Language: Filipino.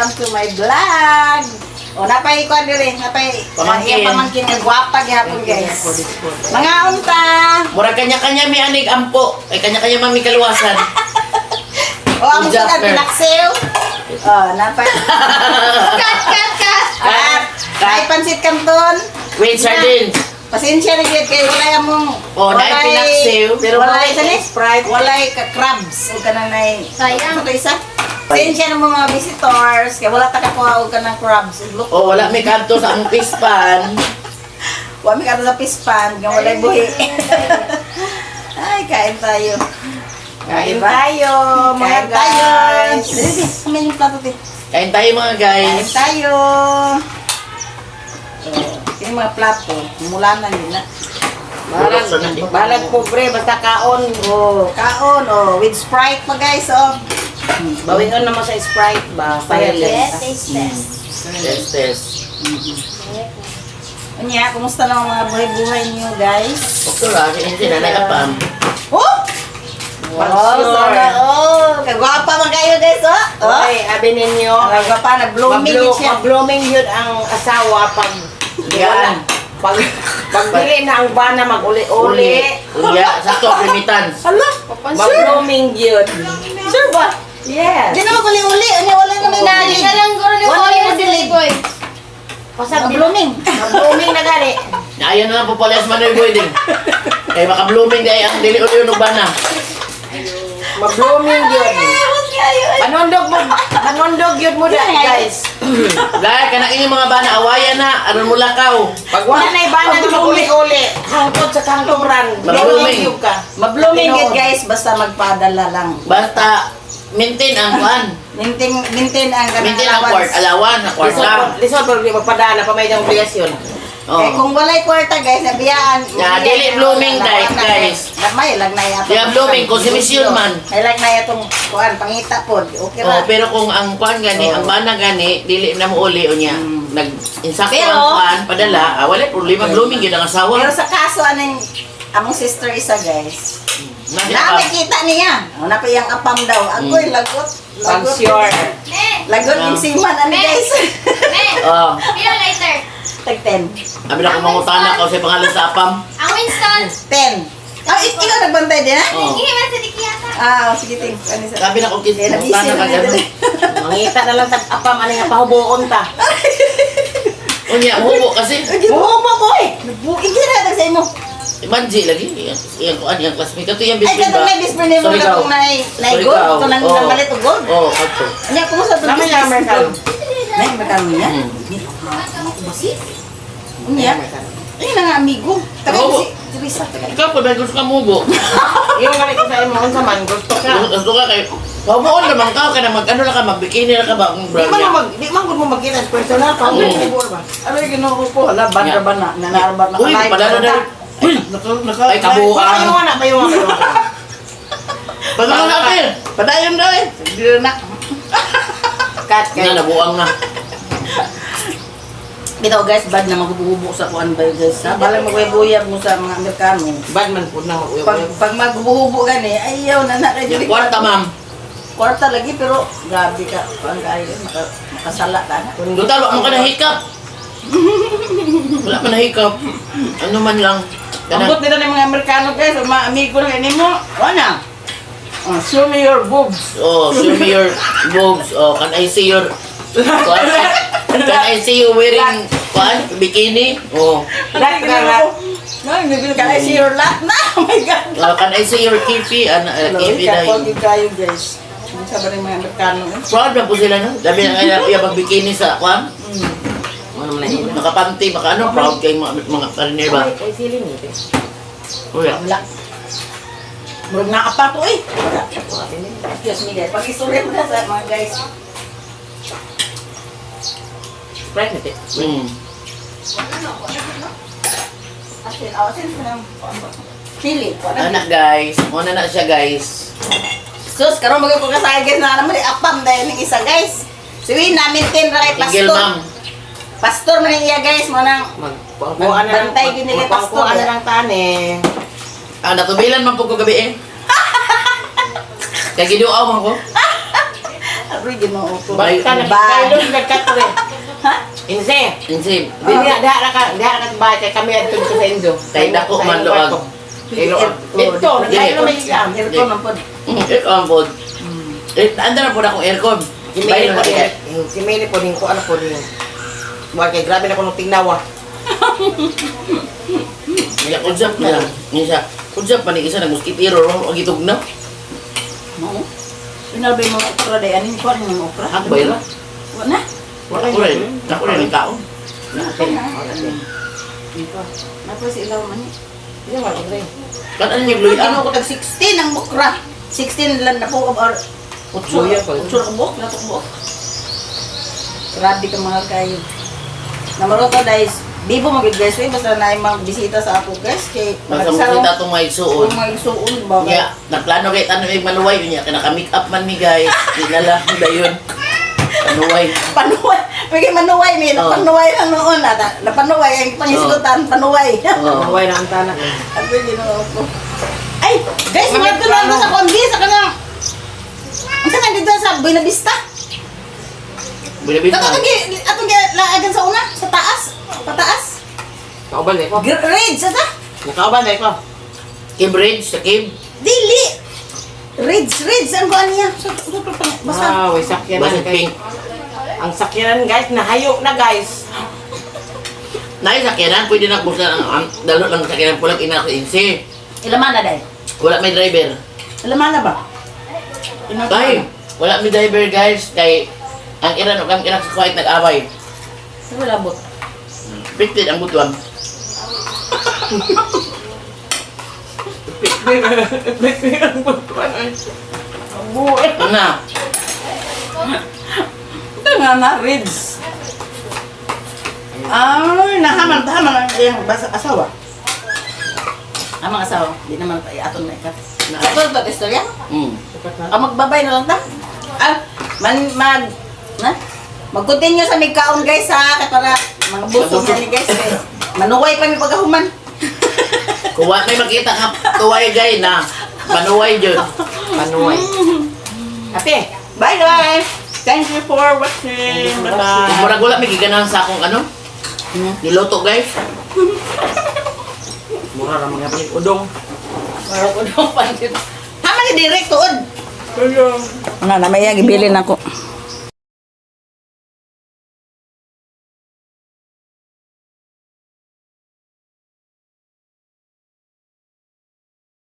Welcome to my vlog. O, napay ko rin. Napay Pamangkin. pamangkin nga gwapa gihapon guys. Mga unta. Murag kanya-kanya may anig ampo. Ay kanya-kanya mami kaluwasan. O, ang Good job, sukat Fer. pinaksew. O, napay. Kat. Ay, pansit kanton. Wait, sardines. Pasensya na gyud kay walay among Oh, naay pinaksew. pero walay sa Sprite, walay ka crabs o kanang nay. Sayang. Ano isa? Pasensya na mga visitors kay wala ta kakuha og kanang crabs. Look. Oh, wala may kanto sa among pispan. Wa mi kadto sa pispan, kay walay buhi. Ay, kain tayo. Kain tayo, mga Kain guys. guys. Dili, kumain yung plato din. Kain tayo mga Kain guys. tayo. Yung mga plato, mula na nila. Balag pobre, basta kaon. Oh, kaon, oh, with Sprite pa guys, oh. Bawion naman sa Sprite ba? Yes, Fireless. taste test. Test. Anya, kumusta na ang mga buhay-buhay niyo, guys? Okay lang, hindi na nagapam. Oh! Wow, Sure. sana, oh! Kagwapa man kayo, guys, oh! Oh! Oy, abi ninyo. Kagwapa, nag-blooming yun siya. Mag-blooming yun ang asawa pag Yan. Pag dili na ang bana mag-uli-uli. Uya, sakto, remittance. Hala! Mag-blooming yun. Sure ba? Yes. Di naman uli-uli. Ano, wala na may Nali nali. na lang guro ni Wala Wally na mo dilig. boy. Pasag Mag-blooming. Mag-blooming na gani. Ayaw na lang po pala sa Manoy Boyding. Kaya maka-blooming di ay ang dili-uli yung bana. Mag-blooming yun. Panondog yun mo dahil guys. Dahil ka na inyong mga bana, awayan na, aron mo lakaw. Pag wala na ibana na mag-uli-uli, hangtod sa kanturan, Mag-blooming. blooming ka. Ma-blooming yun, guys, basta magpadala lang. Basta, maintain ang kuhan. Maintain ang kanang Maintain ang allowance. alawan, na kwarta. Lisod pag di magpadala pa may obligasyon. Eh, kung walay kwarta, guys, nabiyaan. Ya, dili blooming, guys. May lag na yato. Di ang blooming, konsumisyon man. May lag na yatong kuan, pangita po. Okay Oh, ra. pero kung ang kuhan gani, ang bana gani, dili na mo uli o niya. Nag-insakto Pero- ang kuhan, padala, wala problema, blooming yun ang asawa. Pero sa kaso, anong among sister isa, guys. Nani Na, pa? nakita niya. O, napiyang apam daw. Ako'y lagot. Pag Lagot. sure. Ne, Lagot yung siman, ano, Ne. guys. ne. Oh, Pila lighter. Tag 10. abi na kung mangutana ko sa pangalan sa apam. Ang Winston. 10. Ah, ikaw nagbantay din, ha? Oh. Hindi man sa dikiyata. Ah, sige, ting. Ano sa... Sabi na kung Eh, nabisi mangutana ka na gano'n. nito. Mangita na lang sa apam, ano nga pahubuon ta. Unya, hubo kasi. Bumo ko eh. Nabuking ka na sa imo. Manji lagi. Iyang kuhan, iyang classmate. Ito yung Ay, bisbin katong ba? may bisper ni mo Sorry, katong ikaw. nay Sorry, gold. ikaw. Ito nang Oh. malit og gold. Oo, ato. Anya, kumusta ito? Naman yung Amerikano. Nay, magkano niya? Basi? Unya? Ay, nga amigo. Taga Oo. si Teresa. Ikaw po, dahil gusto ka mubo. Yung galit ko sa imo, unsa man, gusto ka. Gusto ka kayo. Pabuon naman ka, kaya mag-ano na ka, mag-bikini na ka ba? Ang brand niya. Di man mo magkita sa personal pa, Oo. ba? Ano yung ginoo ko? Hala, banda ba na? Nanarabat na Uy, padala na. Ay, kabuuan. Payungan na, payungan. Padala natin. Padayon daw eh. Sige na. Kat, Na, nabuang na. Bitaw guys, bad na magbububo sa kuan ba guys ha? Balang magbuyab mo sa mga Amerikano. Bad man po na. Pag magbububo gani, ayaw na na Yung kwarta, ma'am. Kwarta lagi pero grabe ka. Kuan kayo, makasala ka na. Doon talo mo ka nahikap. Wala pa nahikap. Ano man lang. Ambot nito ng mga Amerikano guys, mga amigo na kayo mo. Wala. Show me your boobs. Oh, show me your boobs. Oh, can I see your... Can I see you wearing bikini? Oh. Lahat ka nga. No, hindi ka I see your lat na. Oh my God. Can I see your kipi? Kipi na Kapag yun. kayo guys. Ano sa ba ng mga Amerikano? Proud na po sila, no? Sabi na kaya iya magbikini sa kwan. Ano man na yun? Nakapanty, maka ano, proud kayong mga kariner ba? Ay, siling ito. Uy, Wala. Murag na apa to eh. Excuse me guys. Pag-istorya mo na sa mga guys. Sprite nito. Asin sa ng chili. Anak guys, muna na siya guys. Sus, karon magay ko kasay guys na naman apam dahil ng isa guys. Siwi na maintain ra kay Tigil pastor. ma'am. Pastor man iya guys mo nang Magpangkuhan na lang. Bantay din nila, pastor. Magpangkuhan na lang tani. Natubilan man po ko gabi eh. Kaya giduaw man ko. Aroy, ginoo ko. Basta na Bad. kayo nagkatre. Ha? Inse. Insib. Dili na diha ka bahay kay kami adto sa Indo. Kay dako man luag. Ito, nagkayo na may isang. Aircon ang pod. Aircon ang pod. Anda na po na akong aircon. Si Meli po din. Si Meli po din ko ano po din. Wag kay grabe na ko nung tingnawa. Kaya kudzap na. Isa. Kudzap pa ni isa ng muskitiro. Ang itog na. No. Pinalbay mo okra day anin ko ang okra. Ako ba yun? Wala. Ako rin. Ako rin ang tao. Napo si ilaw man ni. Hindi mo rin. Kan ano yung luy Ano ang? ko tag 16 ang okra. 16 lang na po or utso Luya pa. Utso ang buhok, natok buhok. Grabe ka mga kayo. Namaro ko guys. Bibo mo guys, basta na mga bisita sa ako guys kay Basta mo kita itong may suon. Kung may suon ba? Kaya, naplano kay tanong yung manuway yun niya. Kaya naka-make up man mi guys. Dinala da yun. Manuway. Panuway. Pagay manuway ni, Oo. panuway lang noon ata. Napanuway ang pangislutan, panuway. Oo. Naway na ang tanak. Ano ginawa ko? Ay, guys, mga tulad sa kondi sa kanang. Ang sa nandito sa Buena Vista. Bilabis Dato na. atong laagan sa una, sa taas, pataas. Kauban ko. Raids ata? Nakauban ko. Cambridge, sa Cave. Dili. Raids ang kuan niya. Basta Ah, way sakyan Basta na guys. pink. Ang sakyanan guys, nahayo na guys. Nai sakyanan, pwede na busan ang dalo lang sakyanan pulang ina sa insi. ilaman na dai. Wala may driver. Ilaman na ba? Ay, wala may driver guys. Kay ang iran o ang irak sa kuwait nag-away. Wala bot. Pitit ang butuan. Buhay. Ano? Ito nga na, Raids. Ay, nahaman ang iyang asawa. Ang mga asawa, di naman aton na ikat. Ito ito, istorya? Hmm. Magbabay na lang ta. Mag-continue sa may kaon guys ha, kaya para mga busog na ni guys. Manuway pa may pagkahuman. Kuwa may makita ka tuway gay na. Panuway dyan. Panuway. Ate, Bye guys! Thank you for watching. Bye-bye. Murag wala may giganahan sa akong ano. Niloto guys. mura ra mga balik udong. Marok ko daw pa dito. Tama ni direct tuod. Ano, namaya gibilin ako.